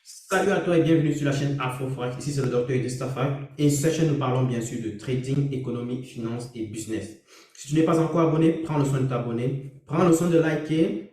Salut à toi et bienvenue sur la chaîne AfroForex. Ici, c'est le docteur Edith Stafford. Et sur cette chaîne, nous parlons bien sûr de trading, économie, finance et business. Si tu n'es pas encore abonné, prends le soin de t'abonner. Prends le soin de liker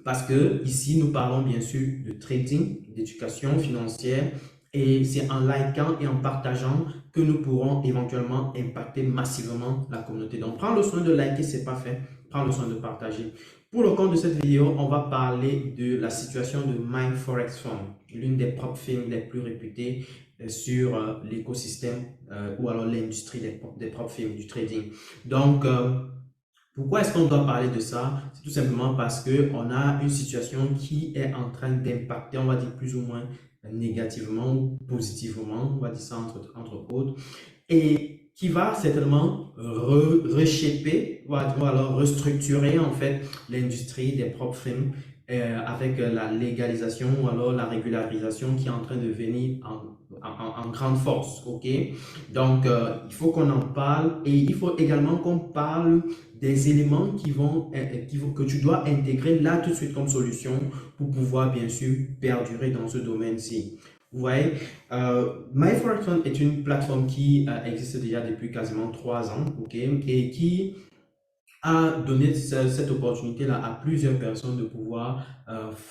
parce que ici, nous parlons bien sûr de trading, d'éducation financière. Et c'est en likant et en partageant que nous pourrons éventuellement impacter massivement la communauté. Donc, prends le soin de liker, c'est pas fait. Prends le soin de partager. Pour le compte de cette vidéo, on va parler de la situation de MyForex Fund, l'une des prop firms les plus réputées sur l'écosystème ou alors l'industrie des prop firms du trading. Donc, pourquoi est-ce qu'on doit parler de ça? C'est tout simplement parce qu'on a une situation qui est en train d'impacter, on va dire plus ou moins négativement ou positivement, on va dire ça entre autres, et qui va certainement reshaper ou alors restructurer en fait l'industrie des propres films avec la légalisation ou alors la régularisation qui est en train de venir en grande force, ok? Donc, il faut qu'on en parle et il faut également qu'on parle des éléments que tu dois intégrer là tout de suite comme solution pour pouvoir bien sûr perdurer dans ce domaine-ci. Vous voyez, MyForexFund est une plateforme qui existe déjà depuis quasiment 3 ans, ok, et qui a donné cette opportunité-là à plusieurs personnes de pouvoir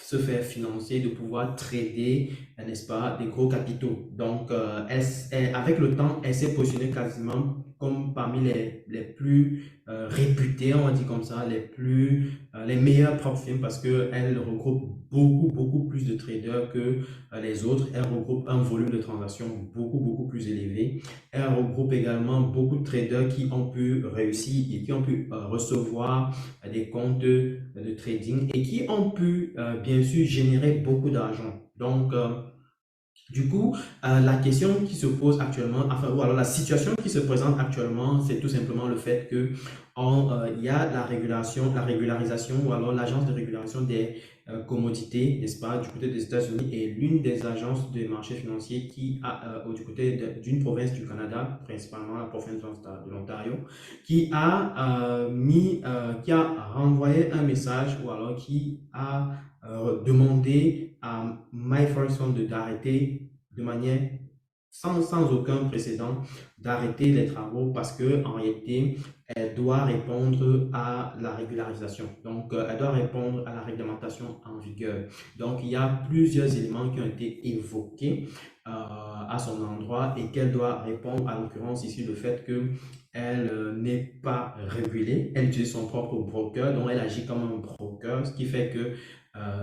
se faire financer, de pouvoir trader, n'est-ce pas, des gros capitaux. Donc, avec le temps, elle s'est positionnée quasiment comme parmi les plus réputés, on va dire comme ça, les meilleurs prop firms parce qu'elle regroupe beaucoup plus de traders que les autres. Elle regroupe un volume de transactions beaucoup plus élevé. Elle regroupe également beaucoup de traders qui ont pu réussir et qui ont pu recevoir des comptes de trading et qui ont pu bien sûr générer beaucoup d'argent. Donc, du coup, la question qui se pose actuellement, enfin, ou alors la situation qui se présente actuellement, c'est tout simplement le fait que il y a la régularisation ou alors l'agence de régulation des commodités, n'est-ce pas, du côté des États-Unis et l'une des agences de marché financier qui a, du côté d'une province du Canada, principalement la province de l'Ontario, qui a renvoyé un message ou alors qui a demandé à MyForexFund d'arrêter de manière sans aucun précédent, d'arrêter les travaux parce que en réalité, elle doit répondre à la régularisation. Donc, elle doit répondre à la réglementation en vigueur. Donc, il y a plusieurs éléments qui ont été évoqués à son endroit et qu'elle doit répondre, à l'occurrence ici, le fait que elle n'est pas régulée, elle utilise son propre broker, donc elle agit comme un broker, ce qui fait que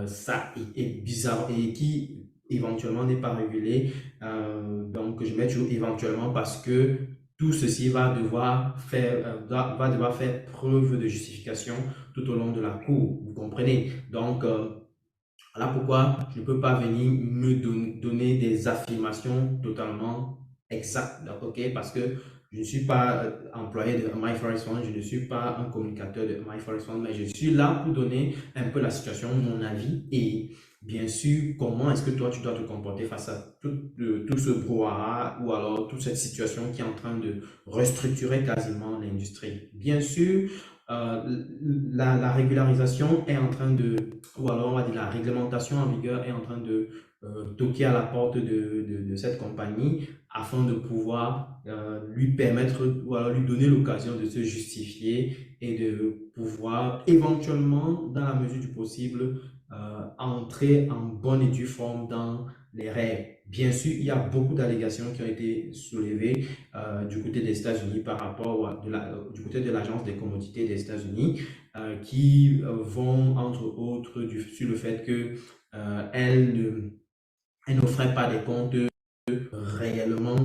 ça est bizarre et qui éventuellement n'est pas régulé. Donc, je mets toujours éventuellement parce que tout ceci va devoir faire preuve de justification tout au long de la cour. Vous comprenez? Donc, voilà pourquoi je ne peux pas venir donner des affirmations totalement exactes, ok? Parce que je ne suis pas employé de MyForexFund, je ne suis pas un communicateur de MyForexFund, mais je suis là pour donner un peu la situation, mon avis et bien sûr comment est-ce que toi tu dois te comporter face à tout ce brouhaha ou alors toute cette situation qui est en train de restructurer quasiment l'industrie. Bien sûr, la régularisation est en train de ou alors on va dire la réglementation en vigueur est en train de toquer à la porte de cette compagnie afin de pouvoir lui permettre ou alors lui donner l'occasion de se justifier et de pouvoir éventuellement, dans la mesure du possible, entrer en bonne et due forme dans les règles. Bien sûr, il y a beaucoup d'allégations qui ont été soulevées du côté des États-Unis par rapport du côté de l'Agence des commodités des États-Unis qui vont entre autres sur le fait que elle n'offrait pas des comptes réellement,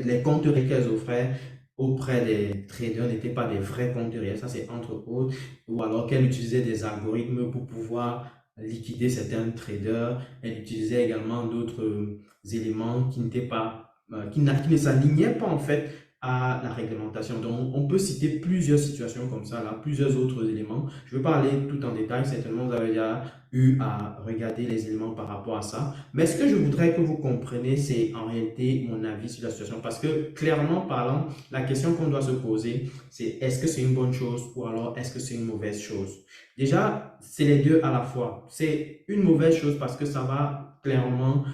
les comptes qu'elles offraient auprès des traders n'étaient pas des vrais comptes réels, ça c'est entre autres, ou alors qu'elle utilisait des algorithmes pour pouvoir liquider certains traders, elle utilisait également d'autres éléments qui n'étaient pas, qui ne s'alignaient pas en fait à la réglementation. Donc, on peut citer plusieurs situations comme ça, là, plusieurs autres éléments. Je ne vais pas aller tout en détail, certainement vous avez déjà eu à regarder les éléments par rapport à ça. Mais ce que je voudrais que vous compreniez, c'est en réalité mon avis sur la situation. Parce que clairement parlant, la question qu'on doit se poser, c'est est-ce que c'est une bonne chose ou alors est-ce que c'est une mauvaise chose? Déjà, c'est les deux à la fois. C'est une mauvaise chose parce que ça va clairement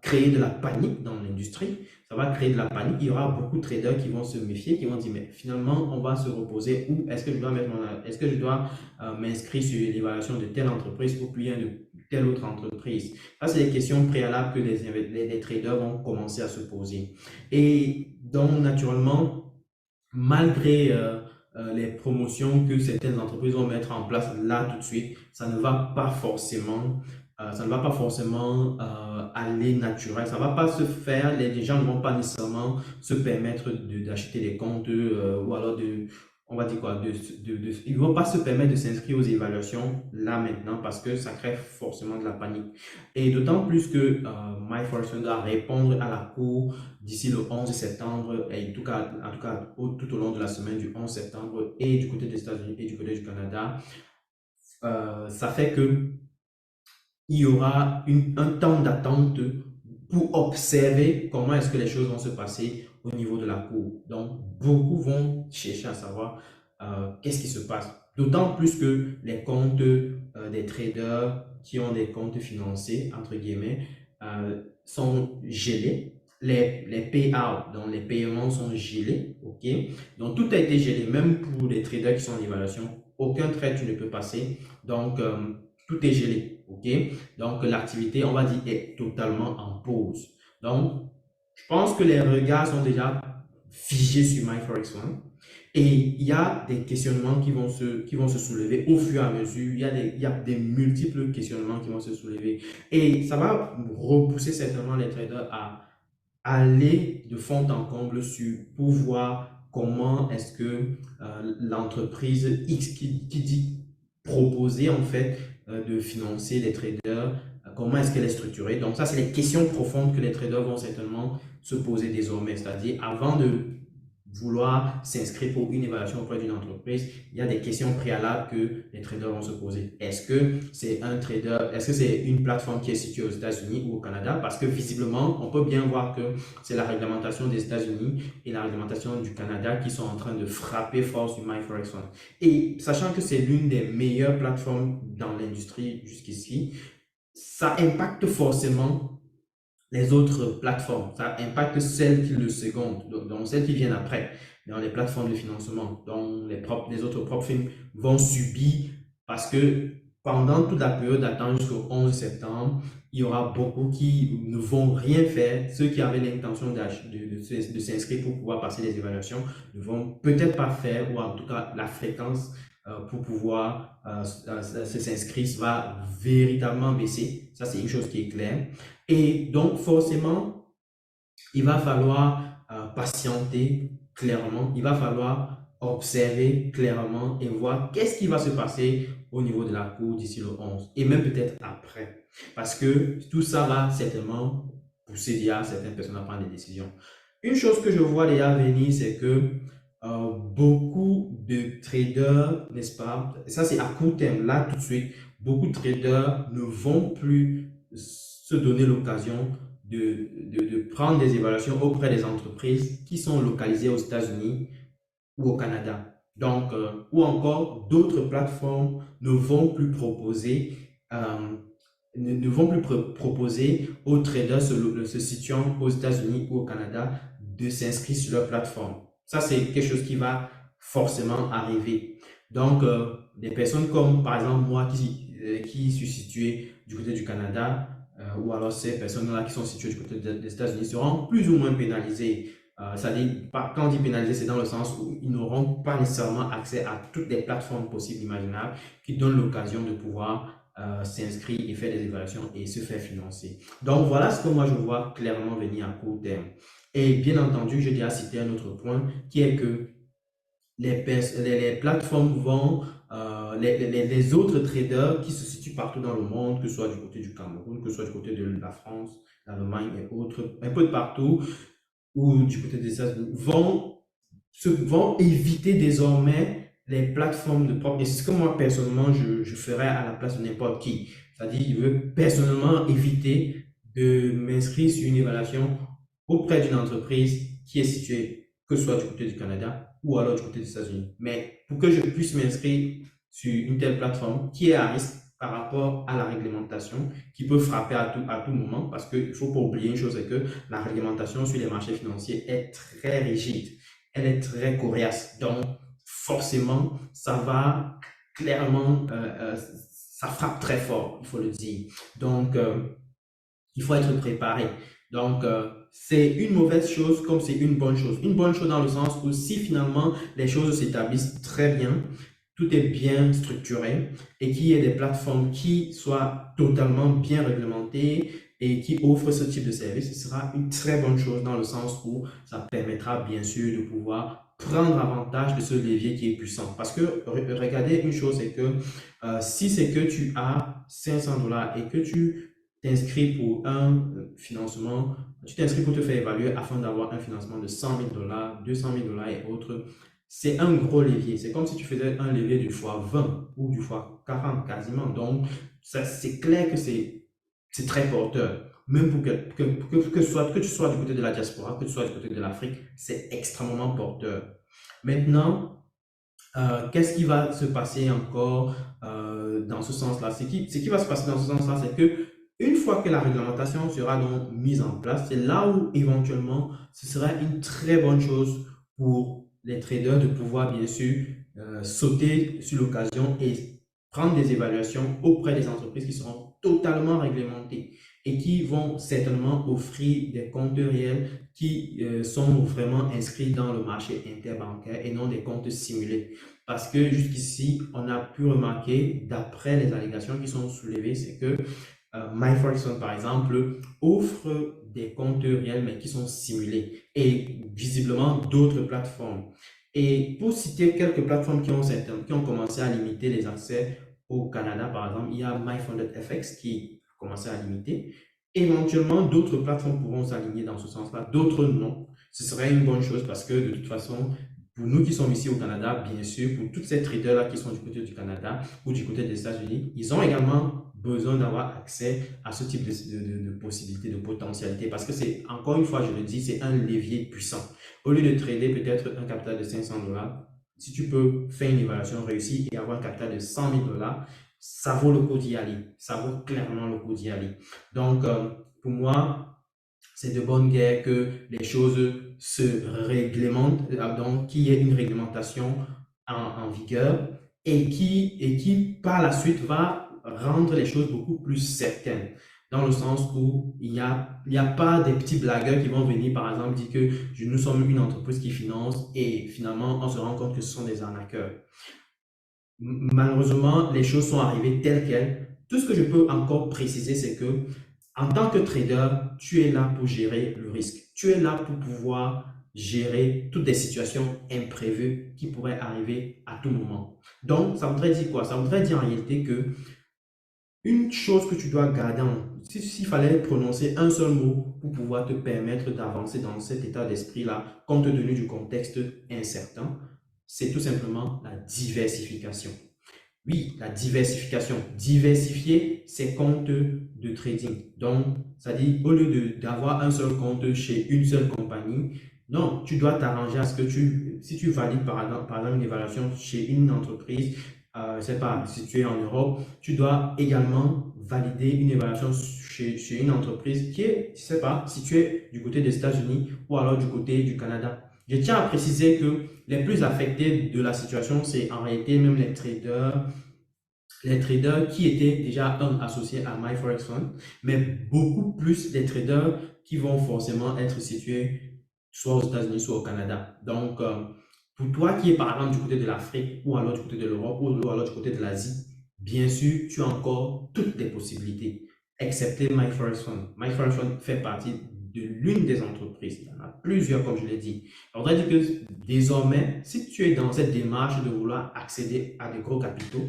créer de la panique dans l'industrie. Ça va créer de la panique. Il y aura beaucoup de traders qui vont se méfier, qui vont dire, mais finalement, on va se reposer où est-ce que je dois est-ce que je dois m'inscrire sur l'évaluation de telle entreprise ou bien de telle autre entreprise? Ça, c'est des questions préalables que les traders vont commencer à se poser. Et donc, naturellement, malgré les promotions que certaines entreprises vont mettre en place là tout de suite, ça ne va pas forcément aller naturel. Ça ne va pas se faire. Les gens ne vont pas nécessairement se permettre d'acheter des comptes ou alors on va dire quoi, ils ne vont pas se permettre de s'inscrire aux évaluations là maintenant parce que ça crée forcément de la panique. Et d'autant plus que MyForex doit répondre à la cour d'ici le 11 septembre, et en tout cas tout au long de la semaine du 11 septembre, et du côté des États-Unis et du côté du Canada, ça fait que il y aura un temps d'attente pour observer comment est-ce que les choses vont se passer au niveau de la cour. Donc, beaucoup vont chercher à savoir qu'est-ce qui se passe. D'autant plus que les comptes des traders qui ont des comptes financiers, entre guillemets, sont gelés. Les payouts, donc les paiements sont gelés, ok? Donc, tout a été gelé, même pour les traders qui sont en évaluation. Aucun trade tu ne peux passer. Donc, tout est gelé, ok? Donc, l'activité, on va dire, est totalement en pause. Donc, je pense que les regards sont déjà figés sur MyForexOne. Et il y a des questionnements qui vont se soulever au fur et à mesure. Il y a des multiples questionnements qui vont se soulever. Et ça va repousser certainement les traders à aller de fond en comble pour voir comment est-ce que l'entreprise X qui dit proposer en fait de financer les traders, comment est-ce qu'elle est structurée. Donc ça, c'est les questions profondes que les traders vont certainement se poser désormais. C'est-à-dire, avant de vouloir s'inscrire pour une évaluation auprès d'une entreprise, il y a des questions préalables que les traders vont se poser. Est-ce que c'est un trader, est-ce que c'est une plateforme qui est située aux États-Unis ou au Canada? Parce que visiblement, on peut bien voir que c'est la réglementation des États-Unis et la réglementation du Canada qui sont en train de frapper fort sur MyForexOne. Et sachant que c'est l'une des meilleures plateformes dans l'industrie jusqu'ici, ça impacte forcément les autres plateformes. Ça impacte celles qui le secondent, donc celles qui viennent après, dans les plateformes de financement, dont les autres propres films vont subir parce que pendant toute la période d'attente jusqu'au 11 septembre, il y aura beaucoup qui ne vont rien faire. Ceux qui avaient l'intention de s'inscrire pour pouvoir passer les évaluations ne vont peut-être pas faire, ou en tout cas la fréquence pour pouvoir se s'inscrire va véritablement baisser. Ça, c'est une chose qui est claire. Et donc, forcément, il va falloir patienter clairement, il va falloir observer clairement et voir qu'est-ce qui va se passer au niveau de la cour d'ici le 11 et même peut-être après. Parce que tout ça va certainement pousser déjà certaines personnes à prendre des décisions. Une chose que je vois déjà venir, c'est que beaucoup de traders, n'est-ce pas, ça c'est à court terme, là tout de suite, beaucoup de traders ne vont plus se donner l'occasion de prendre des évaluations auprès des entreprises qui sont localisées aux États-Unis ou au Canada. Donc, ou encore d'autres plateformes ne vont plus proposer, ne vont plus proposer aux traders se situant aux États-Unis ou au Canada de s'inscrire sur leur plateforme. Ça, c'est quelque chose qui va forcément arriver. Donc, des personnes comme, par exemple, moi qui suis situé du côté du Canada, ou alors ces personnes-là qui sont situées du côté des États-Unis seront plus ou moins pénalisées. Quand on dit pénalisé, c'est dans le sens où ils n'auront pas nécessairement accès à toutes les plateformes possibles, imaginables, qui donnent l'occasion de pouvoir s'inscrire et faire des évaluations et se faire financer. Donc voilà ce que moi je vois clairement venir à court terme. Et bien entendu, j'ai déjà cité un autre point qui est que les plateformes vont, les autres traders qui se situent partout dans le monde, que ce soit du côté du Cameroun, que ce soit du côté de la France, l'Allemagne et autres, un peu de partout, ou du côté des États-Unis, vont éviter désormais les plateformes de propre. Et c'est ce que moi, personnellement, je ferais à la place de n'importe qui. C'est-à-dire, je veux personnellement éviter de m'inscrire sur une évaluation auprès d'une entreprise qui est située, que ce soit du côté du Canada ou alors du côté des États-Unis. Mais pour que je puisse m'inscrire sur une telle plateforme qui est à risque par rapport à la réglementation qui peut frapper à tout moment parce qu'il ne faut pas oublier une chose, c'est que la réglementation sur les marchés financiers est très rigide, elle est très coriace. Donc, forcément, ça va clairement, ça frappe très fort, il faut le dire. Donc, il faut être préparé. Donc, c'est une mauvaise chose comme c'est une bonne chose. Une bonne chose dans le sens où si finalement les choses s'établissent très bien, tout est bien structuré et qu'il y ait des plateformes qui soient totalement bien réglementées et qui offrent ce type de service, ce sera une très bonne chose dans le sens où ça permettra bien sûr de pouvoir prendre avantage de ce levier qui est puissant. Parce que regardez une chose, c'est que si c'est que tu as 500 $ et que tu t'inscris pour un financement, tu t'inscris pour te faire évaluer afin d'avoir un financement de 100 000 $, 200 000 $ et autres. C'est un gros levier. C'est comme si tu faisais un levier du fois 20 ou du fois 40 quasiment. Donc, c'est clair que c'est très porteur. Même pour que tu sois du côté de la diaspora, que tu sois du côté de l'Afrique, c'est extrêmement porteur. Maintenant, qu'est-ce qui va se passer encore dans ce sens-là? Ce qui va se passer dans ce sens-là, c'est que une fois que la réglementation sera donc mise en place, c'est là où éventuellement ce sera une très bonne chose pour les traders de pouvoir bien sûr sauter sur l'occasion et prendre des évaluations auprès des entreprises qui seront totalement réglementées et qui vont certainement offrir des comptes réels qui sont vraiment inscrits dans le marché interbancaire et non des comptes simulés. Parce que jusqu'ici, on a pu remarquer, d'après les allégations qui sont soulevées, c'est que MyForex par exemple, offre des comptes réels, mais qui sont simulés, et visiblement d'autres plateformes. Et pour citer quelques plateformes qui ont commencé à limiter les accès au Canada, par exemple, il y a MyFundedFX qui a commencé à limiter. Éventuellement, d'autres plateformes pourront s'aligner dans ce sens-là, d'autres non. Ce serait une bonne chose parce que de toute façon, pour nous qui sommes ici au Canada, bien sûr, pour tous ces traders-là qui sont du côté du Canada ou du côté des États-Unis, ils ont également besoin d'avoir accès à ce type de possibilités, de potentialités, parce que c'est, encore une fois, je le dis, c'est un levier puissant. Au lieu de trader peut-être un capital de 500 $, si tu peux faire une évaluation réussie et avoir un capital de 100 000 $, ça vaut le coup d'y aller. Ça vaut clairement le coup d'y aller. Donc, pour moi, c'est de bonne guerre que les choses se réglementent, donc qu'il y ait une réglementation en vigueur et qui, par la suite, va rendre les choses beaucoup plus certaines. Dans le sens où il y a pas des petits blagueurs qui vont venir, par exemple, dire que nous sommes une entreprise qui finance et finalement, on se rend compte que ce sont des arnaqueurs. Malheureusement, les choses sont arrivées telles quelles. Tout ce que je peux encore préciser, c'est que en tant que trader, tu es là pour gérer le risque. Tu es là pour pouvoir gérer toutes les situations imprévues qui pourraient arriver à tout moment. Donc, ça voudrait dire quoi? Ça voudrait dire en réalité que une chose que tu dois garder, s'il fallait prononcer un seul mot pour pouvoir te permettre d'avancer dans cet état d'esprit-là, compte tenu du contexte incertain, c'est tout simplement la diversification. Oui, la diversification. Diversifier ses comptes de trading. Donc, c'est-à-dire, au lieu d'avoir un seul compte chez une seule compagnie, non, tu dois t'arranger à ce que si tu valides par exemple une évaluation chez une entreprise, je ne sais pas, située en Europe, tu dois également valider une évaluation chez une entreprise qui est, je ne sais pas, située du côté des États-Unis ou alors du côté du Canada. Je tiens à préciser que les plus affectés de la situation, c'est en réalité même les traders qui étaient déjà associés à MyForexFund, mais beaucoup plus les traders qui vont forcément être situés soit aux États-Unis, soit au Canada. Donc, pour toi qui es par exemple du côté de l'Afrique, ou alors du côté de l'Europe, ou alors du côté de l'Asie, bien sûr, tu as encore toutes les possibilités, excepté MyForexFund. MyForexFund fait partie de l'une des entreprises. Il y en a plusieurs, comme je l'ai dit. On va dire que désormais, si tu es dans cette démarche de vouloir accéder à des gros capitaux,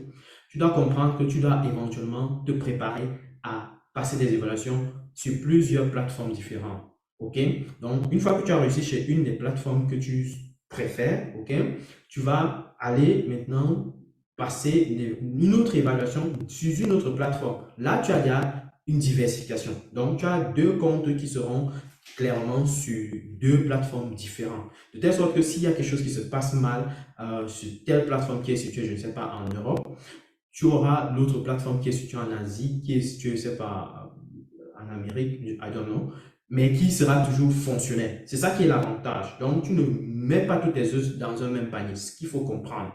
tu dois comprendre que tu dois éventuellement te préparer à passer des évaluations sur plusieurs plateformes différentes. OK? Donc, une fois que tu as réussi chez une des plateformes que tu préfères, OK, tu vas aller maintenant passer une autre évaluation sur une autre plateforme. Là, tu as déjà une diversification. Donc, tu as deux comptes qui seront clairement sur deux plateformes différentes. De telle sorte que s'il y a quelque chose qui se passe mal sur telle plateforme qui est située, je ne sais pas, en Europe, tu auras l'autre plateforme qui est située en Asie, qui est située, je ne sais pas, en Amérique, I don't know, mais qui sera toujours fonctionnel. C'est ça qui est l'avantage. Donc, tu ne mets pas tous tes œufs dans un même panier, ce qu'il faut comprendre.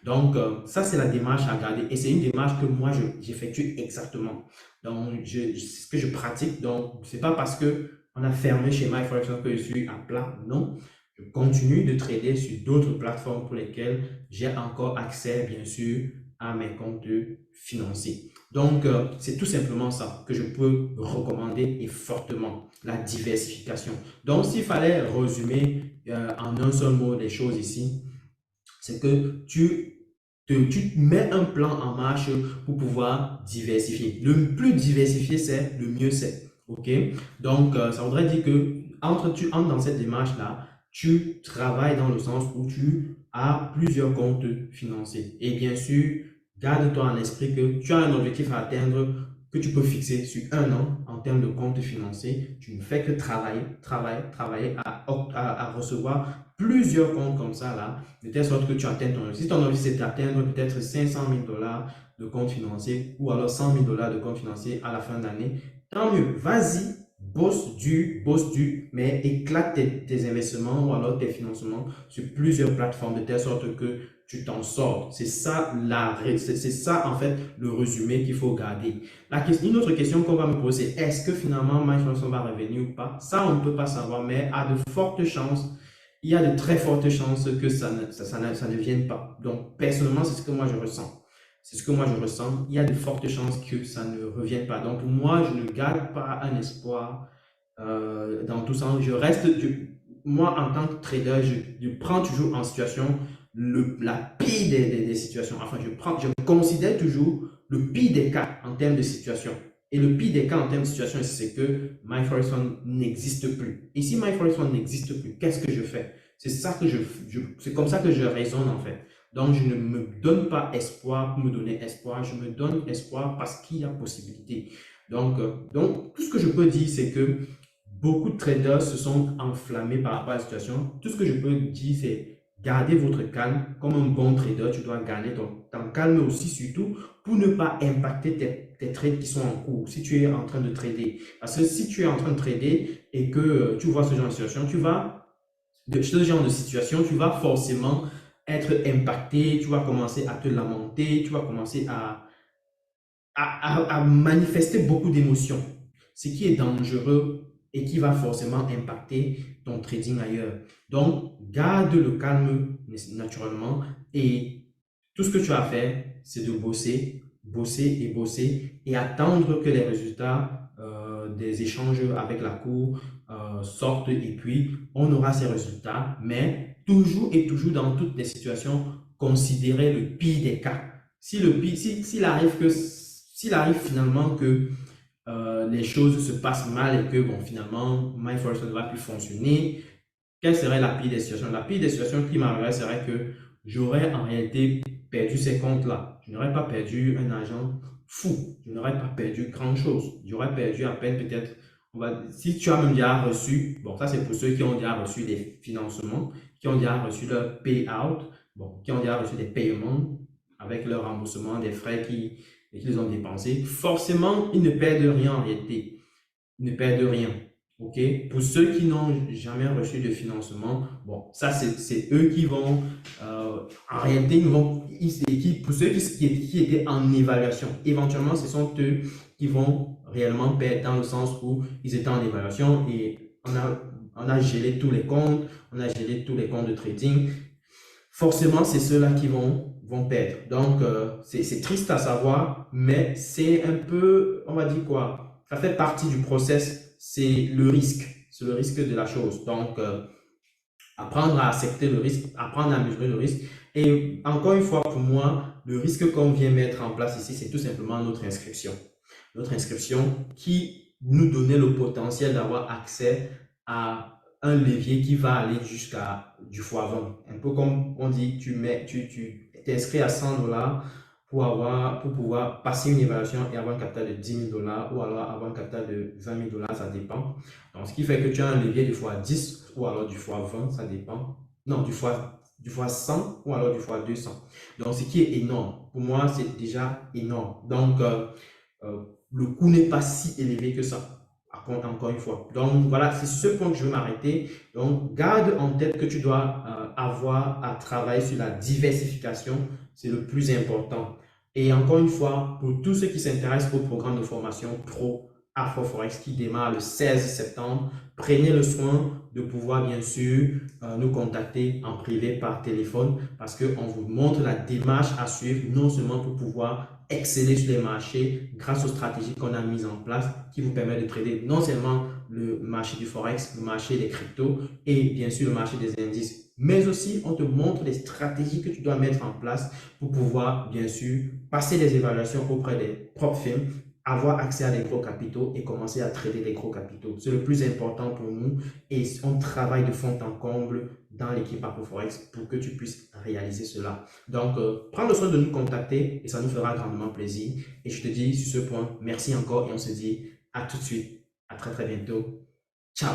Donc, ça, c'est la démarche à garder. Et c'est une démarche que moi, j'effectue exactement. Donc, c'est ce que je pratique. Donc, c'est pas parce que on a fermé chez MyForex que je suis à plat. Non. Je continue de trader sur d'autres plateformes pour lesquelles j'ai encore accès, bien sûr, à mes comptes financiers. Donc, c'est tout simplement ça que je peux recommander et fortement, la diversification. Donc, s'il fallait résumer en un seul mot les choses ici, c'est que tu mets un plan en marche pour pouvoir diversifier. Le plus diversifié c'est, le mieux c'est. OK? Donc, ça voudrait dire que tu entres dans cette démarche-là, tu travailles dans le sens où tu as plusieurs comptes financiers. Et bien sûr, garde-toi en esprit que tu as un objectif à atteindre que tu peux fixer sur un an en termes de comptes financiers. Tu ne fais que travailler à recevoir plusieurs comptes comme ça là, de telle sorte que tu atteins ton objectif. Si ton objectif c'est d'atteindre peut-être 500 000 dollars de compte financier ou alors 100 000 dollars de compte financier à la fin de l'année, tant mieux. Vas-y, bosse du, mais éclate tes investissements ou alors tes financements sur plusieurs plateformes de telle sorte que tu t'en sors. C'est ça, c'est ça en fait le résumé qu'il faut garder. Une autre question qu'on va me poser, est-ce que finalement MyFinance va revenir ou pas? Ça, on ne peut pas savoir, mais à de fortes chances, il y a de très fortes chances que ça ne vienne pas. Donc, personnellement, c'est ce que moi je ressens. C'est ce que moi je ressens. Il y a de fortes chances que ça ne revienne pas. Donc, pour moi, je ne garde pas un espoir dans tout ça. Moi, en tant que trader, je prends toujours en situation la pire des situations. Enfin, je considère toujours le pire des cas en termes de situation. Et le pire des cas en termes de situation, c'est que MyForex One n'existe plus. Et si MyForex One n'existe plus, qu'est-ce que je fais? C'est ça que c'est comme ça que je raisonne en fait. Donc, je ne me donne pas espoir pour me donner espoir. Je me donne espoir parce qu'il y a possibilité. Donc, tout ce que je peux dire, c'est que beaucoup de traders se sont enflammés par rapport à la situation. Tout ce que je peux dire, c'est garder votre calme. Comme un bon trader, tu dois garder ton calme aussi, surtout pour ne pas impacter tes trades qui sont en cours. Si tu es en train de trader. Parce que si tu es en train de trader et que tu vois ce genre de situation, tu vas forcément être impacté. Tu vas commencer à te lamenter. Tu vas commencer à manifester beaucoup d'émotions, ce qui est dangereux et qui va forcément impacter ton trading ailleurs. Donc, garde le calme naturellement et tout ce que tu as à faire, c'est de bosser et attendre que les résultats des échanges avec la cour sortent et puis on aura ces résultats, mais toujours et toujours dans toutes les situations, considérer le pire des cas. S'il arrive finalement que les choses se passent mal et que bon, finalement, MyForest ne va plus fonctionner, quelle serait la pire des situations? La pire des situations qui m'arriverait serait que j'aurais en réalité perdu ces comptes-là. Je n'aurais pas perdu un argent fou. Je n'aurais pas perdu grand-chose. J'aurais perdu à peine peut-être, si tu as même déjà reçu, bon, ça c'est pour ceux qui ont déjà reçu des financements, qui ont déjà reçu leur payout, bon, qui ont déjà reçu des paiements avec leur remboursement des frais qu'ils ont dépensés. Forcément, ils ne perdent rien en réalité. Ils ne perdent rien. OK? Pour ceux qui n'ont jamais reçu de financement, bon, ça, c'est eux qui vont, en réalité, pour ceux qui étaient en évaluation, éventuellement, ce sont eux qui vont réellement perdre dans le sens où ils étaient en évaluation et on a gelé tous les comptes, on a gelé tous les comptes de trading. Forcément, c'est ceux-là qui vont perdre. Donc, c'est triste à savoir, mais c'est un peu, on va dire quoi, ça fait partie du process, c'est le risque. C'est le risque de la chose. Donc, apprendre à accepter le risque, apprendre à mesurer le risque. Et encore une fois, pour moi, le risque qu'on vient mettre en place ici, c'est tout simplement notre inscription. Notre inscription qui nous donnait le potentiel d'avoir accès à un levier qui va aller jusqu'à du x20. Un peu comme on dit, tu t'inscris à 100 dollars pour pouvoir passer une évaluation et avoir un capital de 10 000 $ ou alors avoir un capital de 20 000 $, ça dépend. Donc, ce qui fait que tu as un levier du fois 10 ou alors du fois 20, ça dépend. Non, du fois 100 ou alors du fois 200. Donc, ce qui est énorme. Pour moi, c'est déjà énorme. Donc, euh, le coût n'est pas si élevé que ça. Encore une fois. Donc, voilà, c'est ce point que je veux m'arrêter. Donc, garde en tête que tu dois avoir à travailler sur la diversification. C'est le plus important. Et encore une fois, pour tous ceux qui s'intéressent au programme de formation Pro AfroForex qui démarre le 16 septembre, prenez le soin de pouvoir bien sûr nous contacter en privé par téléphone parce qu'on vous montre la démarche à suivre, non seulement pour pouvoir exceller sur les marchés grâce aux stratégies qu'on a mises en place qui vous permettent de trader non seulement le marché du Forex, le marché des cryptos et bien sûr le marché des indices, mais aussi on te montre les stratégies que tu dois mettre en place pour pouvoir bien sûr passer les évaluations auprès des propres firmes, avoir accès à des gros capitaux et commencer à trader les gros capitaux. C'est le plus important pour nous et on travaille de fond en comble dans l'équipe AfroForex pour que tu puisses réaliser cela. Donc, prends le soin de nous contacter et ça nous fera grandement plaisir. Et je te dis sur ce point, merci encore et on se dit à tout de suite. À très très bientôt. Ciao.